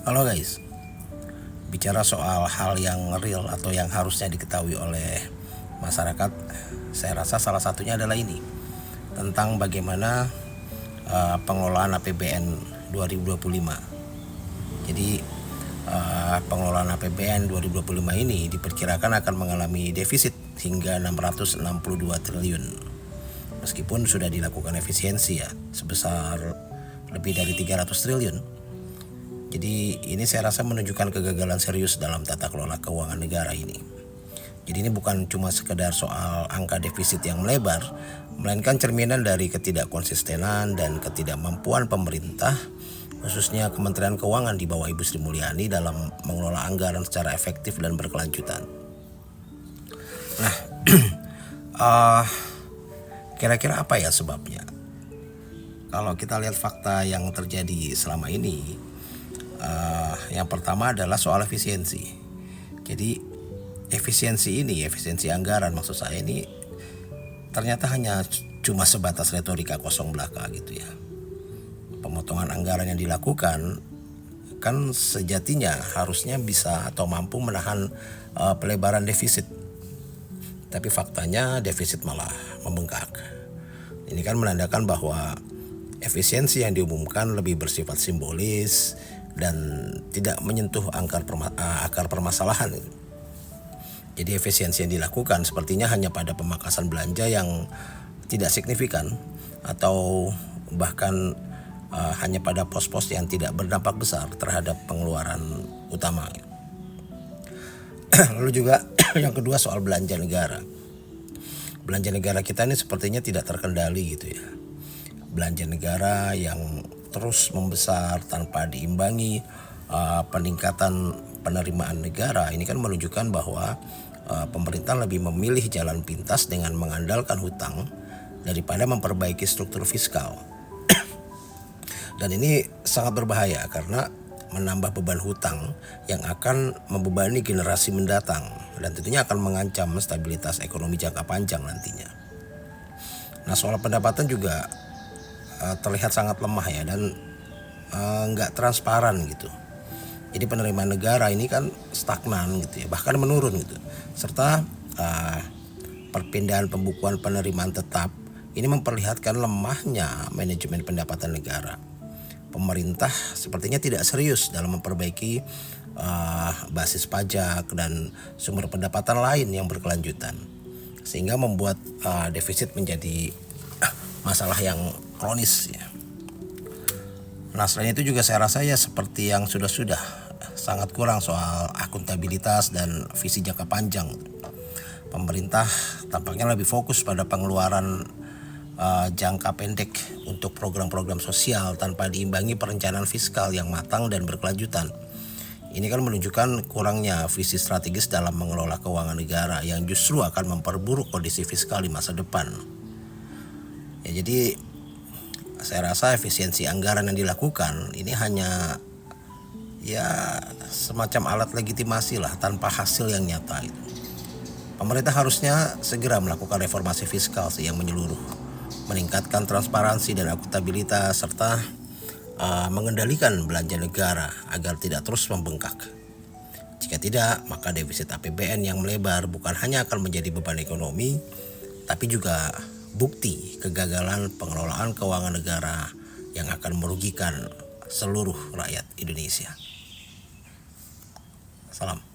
Halo guys, bicara soal hal yang real atau yang harusnya diketahui oleh masyarakat, saya rasa salah satunya adalah ini, tentang bagaimana pengelolaan APBN 2025. Jadi pengelolaan APBN 2025 ini diperkirakan akan mengalami defisit hingga 662 triliun. Meskipun sudah dilakukan efisiensi sebesar lebih dari 300 triliun. Jadi ini saya rasa menunjukkan kegagalan serius dalam tata kelola keuangan negara ini. Jadi ini bukan cuma sekedar soal angka defisit yang melebar, melainkan cerminan dari ketidakkonsistenan dan ketidakmampuan pemerintah, khususnya Kementerian Keuangan di bawah Ibu Sri Mulyani dalam mengelola anggaran secara efektif dan berkelanjutan. Nah, kira-kira apa ya sebabnya? Kalau kita lihat fakta yang terjadi selama ini, yang pertama adalah soal efisiensi. Jadi efisiensi anggaran maksud saya ini ternyata hanya cuma sebatas retorika kosong belaka gitu ya. Pemotongan anggaran yang dilakukan kan sejatinya harusnya bisa atau mampu menahan pelebaran defisit. Tapi faktanya defisit malah membengkak. Ini kan menandakan bahwa efisiensi yang diumumkan lebih bersifat simbolis dan tidak menyentuh akar permasalahan. Jadi efisiensi yang dilakukan sepertinya hanya pada pemangkasan belanja yang tidak signifikan atau bahkan hanya pada pos-pos yang tidak berdampak besar terhadap pengeluaran utama. Lalu juga yang kedua soal belanja negara. Belanja negara kita ini sepertinya tidak terkendali gitu ya. Belanja negara yang terus membesar tanpa diimbangi peningkatan penerimaan negara ini kan menunjukkan bahwa pemerintah lebih memilih jalan pintas dengan mengandalkan hutang daripada memperbaiki struktur fiskal. Dan ini sangat berbahaya karena menambah beban hutang yang akan membebani generasi mendatang dan tentunya akan mengancam stabilitas ekonomi jangka panjang nantinya. Nah, soal pendapatan juga terlihat sangat lemah ya dan nggak transparan gitu. Jadi penerimaan negara ini kan stagnan gitu ya, bahkan menurun gitu. Serta perpindahan pembukuan penerimaan tetap ini memperlihatkan lemahnya manajemen pendapatan negara. Pemerintah sepertinya tidak serius dalam memperbaiki basis pajak dan sumber pendapatan lain yang berkelanjutan, sehingga membuat defisit menjadi masalah yang kronis ya. Nah, selain itu juga saya rasa ya seperti yang sudah sangat kurang soal akuntabilitas dan visi jangka panjang. Pemerintah tampaknya lebih fokus pada pengeluaran jangka pendek untuk program-program sosial tanpa diimbangi perencanaan fiskal yang matang dan berkelanjutan. Ini kan menunjukkan kurangnya visi strategis dalam mengelola keuangan negara yang justru akan memperburuk kondisi fiskal di masa depan. Ya, jadi saya rasa efisiensi anggaran yang dilakukan ini hanya ya semacam alat legitimasi lah tanpa hasil yang nyata itu. Pemerintah harusnya segera melakukan reformasi fiskal yang menyeluruh, meningkatkan transparansi dan akuntabilitas serta mengendalikan belanja negara agar tidak terus membengkak. Jika tidak, maka defisit APBN yang melebar bukan hanya akan menjadi beban ekonomi, tapi juga bukti kegagalan pengelolaan keuangan negara yang akan merugikan seluruh rakyat Indonesia. Salam.